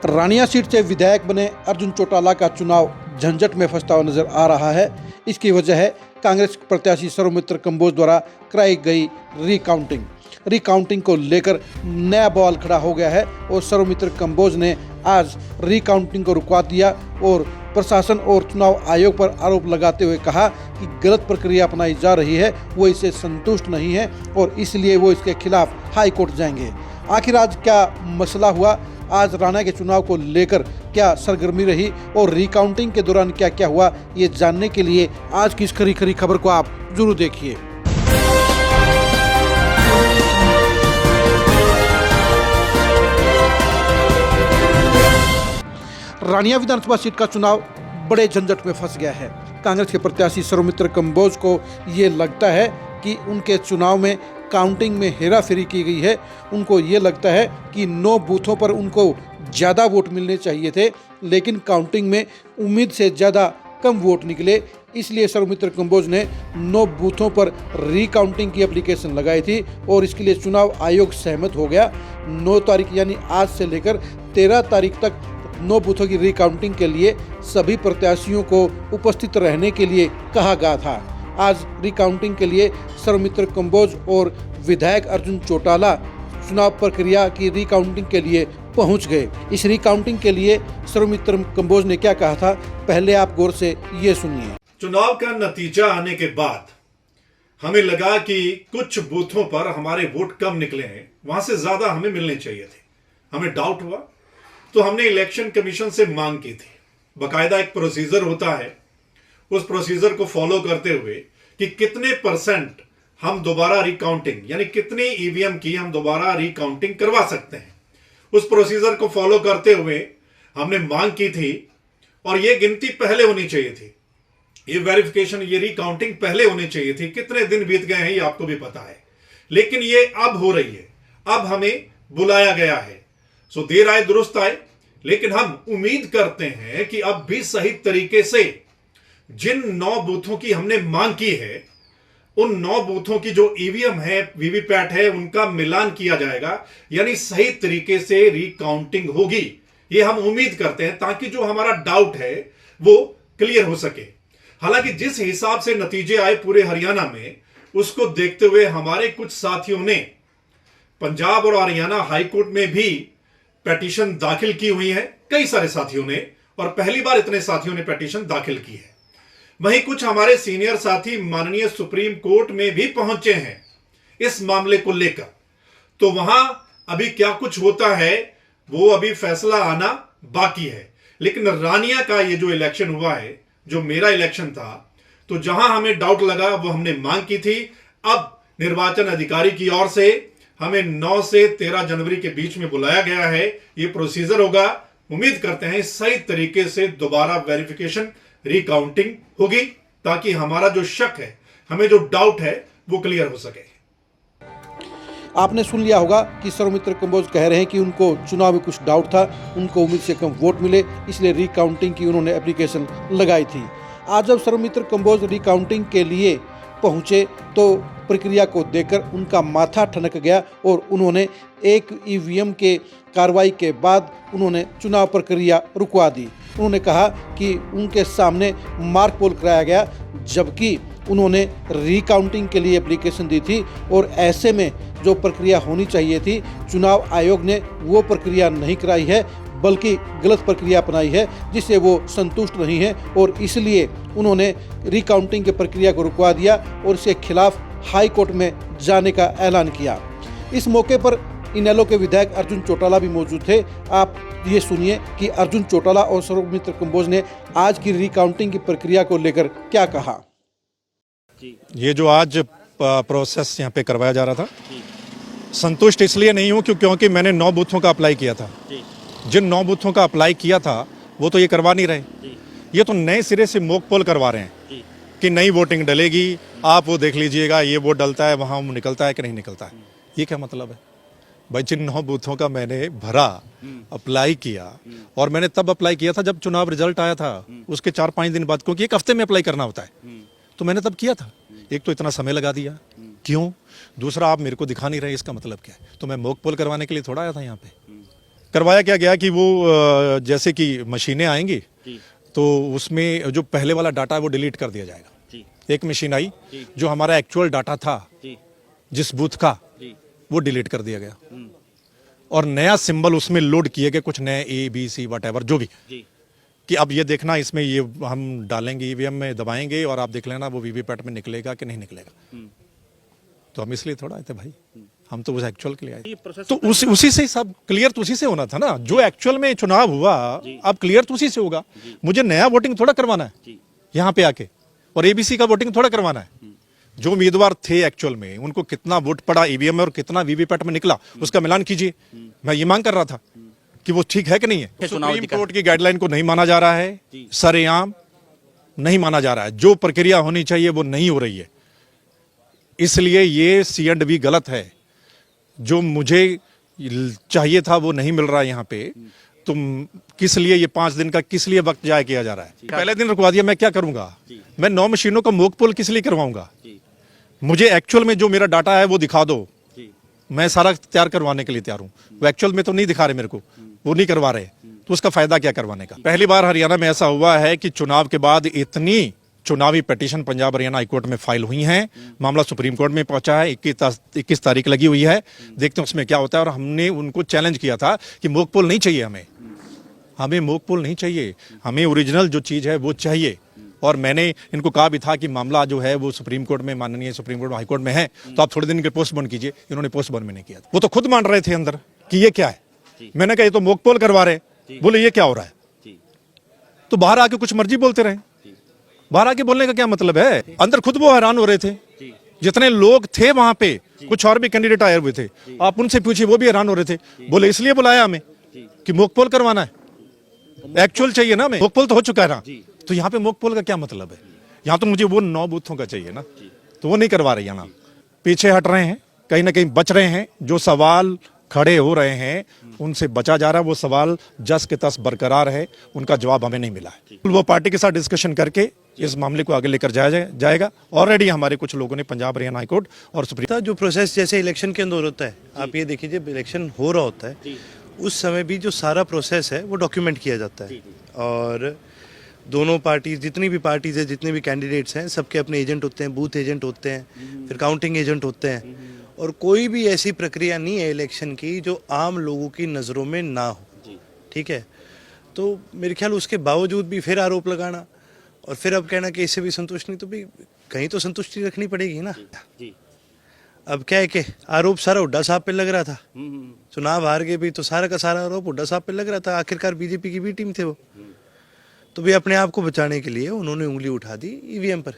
रानिया seat से विधायक बने अर्जुन चौटाला का चुनाव झंझट में फंसता हुआ नजर आ रहा है। इसकी वजह है कांग्रेस प्रत्याशी सौमित्र कंबोज द्वारा कराई गई रिकाउंटिंग को लेकर नया बवाल खड़ा हो गया है और सौमित्र कंबोज ने आज रिकाउंटिंग को रुकवा दिया और प्रशासन और चुनाव आयोग पर आरोप लगाते हुए कहा कि गलत प्रक्रिया अपनाई जा रही है, वो इससे संतुष्ट नहीं है और इसलिए वो इसके खिलाफ हाई कोर्ट जाएंगे। आखिर आज क्या मसला हुआ, आज राणा के चुनाव को लेकर क्या सरगर्मी रही और रिकाउंटिंग के दौरान क्या क्या हुआ, ये जानने के लिए आज की इस खरी खबर को आप जरूर देखिए। रानिया विधानसभा सीट का चुनाव बड़े झंझट में फंस गया है। कांग्रेस के प्रत्याशी सौमित्र कंबोज को ये लगता है कि उनके चुनाव में काउंटिंग में हेराफेरी की गई है। उनको ये लगता है कि 9 बूथों पर उनको ज़्यादा वोट मिलने चाहिए थे, लेकिन काउंटिंग में उम्मीद से ज़्यादा कम वोट निकले। इसलिए सौमित्र कंबोज ने 9 बूथों पर रिकाउंटिंग की एप्लीकेशन लगाई थी और इसके लिए चुनाव आयोग सहमत हो गया। 9 तारीख यानी आज से लेकर 13 तारीख तक 9 बूथों की रिकाउंटिंग के लिए सभी प्रत्याशियों को उपस्थित रहने के लिए कहा गया था। आज रिकाउंटिंग के लिए सौमित्र कंबोज और विधायक अर्जुन चौटाला चुनाव प्रक्रिया की रिकाउंटिंग के लिए पहुंच गए। इस रिकाउंटिंग के लिए सौमित्र कंबोज ने क्या कहा था, पहले आप गौर से ये सुनिए। चुनाव का नतीजा आने के बाद हमें लगा कि कुछ बूथों पर हमारे वोट कम निकले हैं, वहां से ज्यादा हमें मिलने चाहिए थे। हमें डाउट हुआ तो हमने इलेक्शन कमीशन से मांग की थी। बकायदा एक प्रोसीजर होता है, उस प्रोसीजर को फॉलो करते हुए कि कितने परसेंट हम दोबारा रिकाउंटिंग यानी कितने ईवीएम की हम दोबारा रिकाउंटिंग करवा सकते हैं, उस प्रोसीजर को फॉलो करते हुए हमने मांग की थी। और यह गिनती पहले होनी चाहिए थी, ये वेरिफिकेशन, ये रिकाउंटिंग पहले होनी चाहिए थी। कितने दिन बीत गए हैं ये आपको भी पता है, लेकिन ये अब हो रही है, अब हमें बुलाया गया है। सो देर आए दुरुस्त आए, लेकिन हम उम्मीद करते हैं कि अब भी सही तरीके से जिन 9 बूथों की हमने मांग की है, उन 9 बूथों की जो ईवीएम है, वीवीपैट है, उनका मिलान किया जाएगा, यानी सही तरीके से रिकाउंटिंग होगी। ये हम उम्मीद करते हैं ताकि जो हमारा डाउट है वो क्लियर हो सके। हालांकि जिस हिसाब से नतीजे आए पूरे हरियाणा में, उसको देखते हुए हमारे कुछ साथियों ने पंजाब और हरियाणा हाईकोर्ट में भी पेटिशन दाखिल की हुई है, कई सारे साथियों ने, और पहली बार इतने साथियों ने पेटिशन दाखिल की है। वहीं कुछ हमारे सीनियर साथी माननीय सुप्रीम कोर्ट में भी पहुंचे हैं इस मामले को लेकर। तो वहां अभी क्या कुछ होता है वो अभी फैसला आना बाकी है। लेकिन रानिया का ये जो इलेक्शन हुआ है, जो मेरा इलेक्शन था, तो जहां हमें डाउट लगा वो हमने मांग की थी। अब निर्वाचन अधिकारी की ओर से हमें 9 से 13 जनवरी के बीच में बुलाया गया है। ये प्रोसीजर होगा, उम्मीद करते हैं सही तरीके से दोबारा वेरिफिकेशन, रिकाउंटिंग होगी, ताकि हमारा जो शक है, हमें जो डाउट है, वो क्लियर हो सके। आपने सुन लिया होगा कि सौमित्र कंबोज कह रहे हैं कि उनको चुनाव में कुछ डाउट था, उनको उम्मीद से कम वोट मिले, इसलिए रिकाउंटिंग की उन्होंने एप्लीकेशन लगाई थी। आज जब सौमित्र कंबोज रिकाउंटिंग के लिए पहुंचे तो प्रक्रिया को देखकर उनका माथा ठनक गया और उन्होंने एक ईवीएम के कार्रवाई के बाद उन्होंने चुनाव प्रक्रिया रुकवा दी। उन्होंने कहा कि उनके सामने मार्क पोल कराया गया, जबकि उन्होंने रिकाउंटिंग के लिए एप्लीकेशन दी थी और ऐसे में जो प्रक्रिया होनी चाहिए थी, चुनाव आयोग ने वो प्रक्रिया नहीं कराई है, बल्कि गलत प्रक्रिया अपनाई है, जिससे वो संतुष्ट नहीं है और इसलिए उन्होंने रिकाउंटिंग की प्रक्रिया को रुकवा दिया और इसके खिलाफ हाई कोर्ट में जाने का ऐलान किया। इस मौके पर इनेलो के विधायक अर्जुन चौटाला भी मौजूद थे। आप ये सुनिए कि अर्जुन चौटाला और सौमित्र कंबोज ने आज की रिकाउंटिंग की प्रक्रिया को लेकर क्या कहा। ये जो आज प्रोसेस यहाँ पे करवाया जा रहा था, संतुष्ट इसलिए नहीं हूँ क्योंकि मैंने 9 बूथों का अप्लाई किया था। जिन 9 बूथों का अप्लाई किया था वो तो ये करवा नहीं रहे, ये तो नए सिरे से मॉक पोल करवा रहे हैं कि नई वोटिंग डलेगी, आप वो देख लीजिएगा, ये वोट डलता है, वहाँ निकलता है कि नहीं निकलता है। ये क्या मतलब है भाई? जिन 9 बूथों का मैंने भरा, अप्लाई किया, और मैंने तब अप्लाई किया था जब चुनाव रिजल्ट आया था, उसके 4-5 दिन बाद, क्योंकि 1 हफ्ते में अप्लाई करना होता है, तो मैंने तब किया था। एक तो इतना समय लगा दिया, क्यों? दूसरा, आप मेरे को दिखा नहीं रहे, इसका मतलब क्या है? तो मैं मॉक पोल करवाने के लिए थोड़ा आया था यहाँ पे? करवाया क्या गया कि वो जैसे कि मशीनें आएंगी तो उसमें जो पहले वाला डाटा है वो डिलीट कर दिया जाएगा। एक मशीन आई जो हमारा एक्चुअल डाटा था जिस बूथ का वो डिलीट कर दिया गया और नया सिंबल उसमें लोड किए गए, कुछ नए ABC वट जो भी, कि अब ये देखना इसमें ये हम डालेंगे EVM में दबाएंगे और आप देख लेना वो वीवीपैट में निकलेगा कि नहीं निकलेगा। तो हम इसलिए थोड़ा आए थे भाई, हम तो उस एक्चुअल के लिए आए। तो उसी से सब क्लियर तो उसी से होना था ना, जो एक्चुअल में चुनाव हुआ अब क्लियर तो उसी से होगा। मुझे नया वोटिंग थोड़ा करवाना है यहाँ पे आके, और ABC का वोटिंग थोड़ा करवाना है। जो उम्मीदवार थे एक्चुअल में उनको कितना वोट पड़ा EVM में और कितना वीवीपैट में निकला उसका मिलान कीजिए। मैं ये मांग कर रहा था कि वो ठीक है कि नहीं है। सुप्रीम कोर्ट की गाइडलाइन को नहीं माना जा रहा है, सरेआम नहीं माना जा रहा है। जो प्रक्रिया होनी चाहिए वो नहीं हो रही है, इसलिए ये C&V गलत है। जो मुझे चाहिए था वो नहीं मिल रहा है यहाँ पे। तो किस लिए ये 5 दिन का किस लिए वक्त जाया किया जा रहा है? पहले दिन रुकवा दिया, मैं क्या करूंगा? मैं 9 मशीनों का मोक पोल किस लिए करवाऊंगा? मुझे एक्चुअल में जो मेरा डाटा है वो दिखा दो, मैं सारा तैयार करवाने के लिए तैयार हूं। वो एक्चुअल में तो नहीं दिखा रहे मेरे को, वो नहीं करवा रहे, तो उसका फायदा क्या करवाने का? पहली बार हरियाणा में ऐसा हुआ है कि चुनाव के बाद इतनी चुनावी पिटीशन पंजाब हरियाणा हाईकोर्ट में फाइल हुई हैं, मामला सुप्रीम कोर्ट में पहुंचा है, 21 तारीख लगी हुई है, देखते हैं उसमें क्या होता है। और हमने उनको चैलेंज किया था कि मोक पोल नहीं चाहिए, हमें मोक पोल नहीं चाहिए, हमें ओरिजिनल जो चीज है वो चाहिए। और मैंने इनको कहा भी था कि मामला जो है वो सुप्रीम कोर्ट में, माननीय सुप्रीम कोर्ट हाईकोर्ट में है, तो आप थोड़े दिन के पोस्टपोन कीजिए। इन्होंने पोस्टपोन में नहीं किया। वो तो खुद मान रहे थे अंदर कि ये क्या है। मैंने कहा ये तो मोक पोल करवा रहे, बोले ये क्या हो रहा है? तो बाहर आके कुछ मर्जी बोलते रहे। बाहर आके बोलने का क्या मतलब है? अंदर खुद वो हैरान हो रहे थे, जितने लोग थे वहां पे, कुछ और भी कैंडिडेट आए हुए थे, आप उनसे पूछिए, वो भी हैरान हो रहे थे। बोले इसलिए बुलाया हमें कि मोक पोल करवाना है, एक्चुअल चाहिए ना हमें। मोक पोल तो हो चुका है ना, तो यहाँ पे मोक पोल का क्या मतलब है? यहाँ तो मुझे वो 9 बूथों का चाहिए ना, तो वो नहीं करवा रहे। यहाँ पीछे हट रहे हैं, कहीं ना कहीं बच रहे हैं। जो सवाल खड़े हो रहे हैं उनसे बचा जा रहा है। वो सवाल जस के तस बरकरार है, उनका जवाब हमें नहीं मिला है। वो पार्टी के साथ डिस्कशन करके इस मामले को आगे लेकर जाएगा। ऑलरेडी हमारे कुछ लोगों ने पंजाब हरियाणा हाईकोर्ट और सुप्रीम जो प्रोसेस जैसे इलेक्शन के अंदर होता है, आप ये देखिए जब इलेक्शन हो रहा होता है उस समय भी जो सारा प्रोसेस है वो डॉक्यूमेंट किया जाता है। और दोनों पार्टी, जितनी भी पार्टीज है, जितने भी कैंडिडेट्स हैं, सबके अपने एजेंट होते हैं, बूथ एजेंट होते हैं, फिर काउंटिंग एजेंट होते हैं। और कोई भी ऐसी प्रक्रिया नहीं है इलेक्शन की जो आम लोगों की नज़रों में ना हो। ठीक है, तो मेरे ख्याल उसके बावजूद भी फिर आरोप लगाना और फिर अब कहना कि इससे भी संतुष्ट नहीं, तो भी कहीं तो संतुष्टि रखनी पड़ेगी ना। अब क्या है कि आरोप सारा हुड्डा साहब पे लग रहा था, चुनाव हार गए भी तो सारा का सारा आरोप हुड्डा साहब पे लग रहा था। आखिरकार बीजेपी की भी टीम थे वो, तो भी अपने आप को बचाने के लिए उन्होंने उंगली उठा दी ईवीएम पर।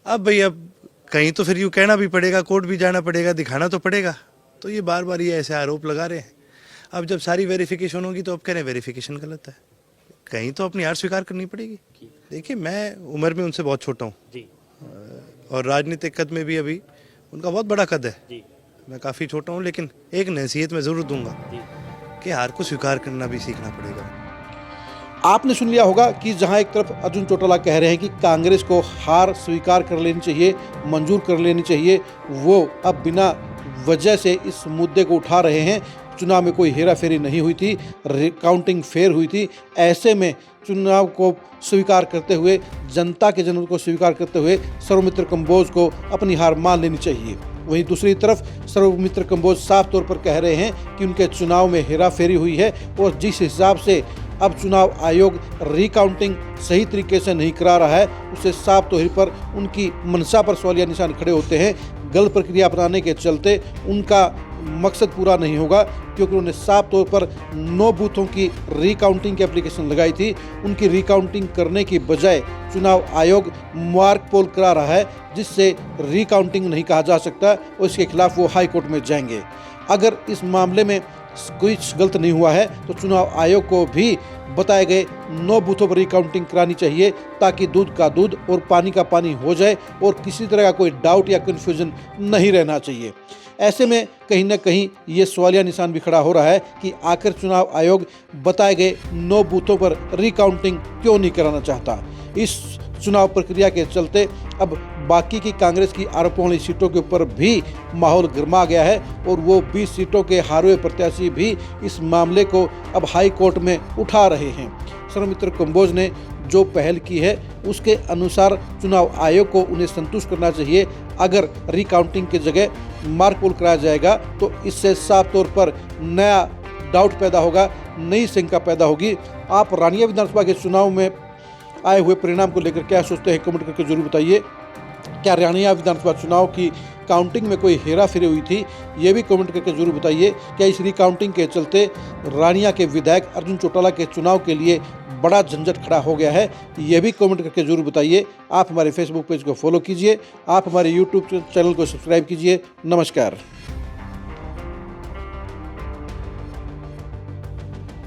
अब भाई अब कहीं तो फिर यूँ कहना भी पड़ेगा, कोर्ट भी जाना पड़ेगा, दिखाना तो पड़ेगा। तो ये बार बार ये ऐसे आरोप लगा रहे हैं। अब जब सारी वेरिफिकेशन होगी तो अब कह रहे हैं वेरिफिकेशन गलत है, कहीं तो अपनी हार स्वीकार करनी पड़ेगी। देखिए मैं उम्र में उनसे बहुत छोटा हूँ और राजनीतिक कद में भी अभी उनका बहुत बड़ा कद है। मैं काफ़ी छोटा हूँ, लेकिन एक नसीहत मैं ज़रूर दूंगा कि हार को स्वीकार करना भी सीखना पड़ेगा। आपने सुन लिया होगा कि जहां एक तरफ अर्जुन चौटाला कह रहे हैं कि कांग्रेस को हार स्वीकार कर लेनी चाहिए, मंजूर कर लेनी चाहिए, वो अब बिना वजह से इस मुद्दे को उठा रहे हैं। चुनाव में कोई हेराफेरी नहीं हुई थी, काउंटिंग फेयर हुई थी। ऐसे में चुनाव को स्वीकार करते हुए, जनता के जनमत को स्वीकार करते हुए सर्वमित्र कंबोज को अपनी हार मान लेनी चाहिए। वहीं दूसरी तरफ सर्वमित्र कंबोज साफ तौर पर कह रहे हैं कि उनके चुनाव में हेराफेरी हुई है और जिस हिसाब से अब चुनाव आयोग रिकाउंटिंग सही तरीके से नहीं करा रहा है, उससे साफ तौर पर उनकी मंशा पर सवालिया निशान खड़े होते हैं। गलत प्रक्रिया अपनाने के चलते उनका मकसद पूरा नहीं होगा, क्योंकि उन्होंने साफ तौर पर 9 बूथों की रिकाउंटिंग की एप्लीकेशन लगाई थी। उनकी रिकाउंटिंग करने की बजाय चुनाव आयोग मार्क पोल करा रहा है, जिससे रिकाउंटिंग नहीं कहा जा सकता और इसके खिलाफ वो हाई कोर्ट में जाएंगे। अगर इस मामले में कुछ गलत नहीं हुआ है तो चुनाव आयोग को भी बताए गए 9 बूथों पर रिकाउंटिंग करानी चाहिए, ताकि दूध का दूध और पानी का पानी हो जाए और किसी तरह का कोई डाउट या कन्फ्यूजन नहीं रहना चाहिए। ऐसे में कहीं ना कहीं ये सवालिया निशान भी खड़ा हो रहा है कि आखिर चुनाव आयोग बताए गए 9 बूथों पर रिकाउंटिंग क्यों नहीं कराना चाहता। इस चुनाव प्रक्रिया के चलते अब बाकी की कांग्रेस की आरोपों वाली सीटों के ऊपर भी माहौल गर्मा गया है और वो 20 सीटों के हारे हुए प्रत्याशी भी इस मामले को अब हाई कोर्ट में उठा रहे हैं। सौमित्र कंबोज ने जो पहल की है उसके अनुसार चुनाव आयोग को उन्हें संतुष्ट करना चाहिए। अगर रिकाउंटिंग की जगह मार्क पोल कराया जाएगा तो इससे साफ तौर पर नया डाउट पैदा होगा, नई शंका पैदा होगी। आप रानिया विधानसभा के चुनाव में आए हुए परिणाम को लेकर क्या सोचते हैं, कमेंट करके जरूर बताइए। क्या रानिया विधानसभा चुनाव की काउंटिंग में कोई हेरा फेरी हुई थी, ये भी कमेंट करके जरूर बताइए। क्या इस रिकाउंटिंग के चलते रानिया के विधायक अर्जुन चौटाला के चुनाव के लिए बड़ा झंझट खड़ा हो गया है, ये भी कमेंट करके जरूर बताइए। आप हमारे फेसबुक पेज को फॉलो कीजिए, आप हमारे यूट्यूब चैनल को सब्सक्राइब कीजिए। नमस्कार।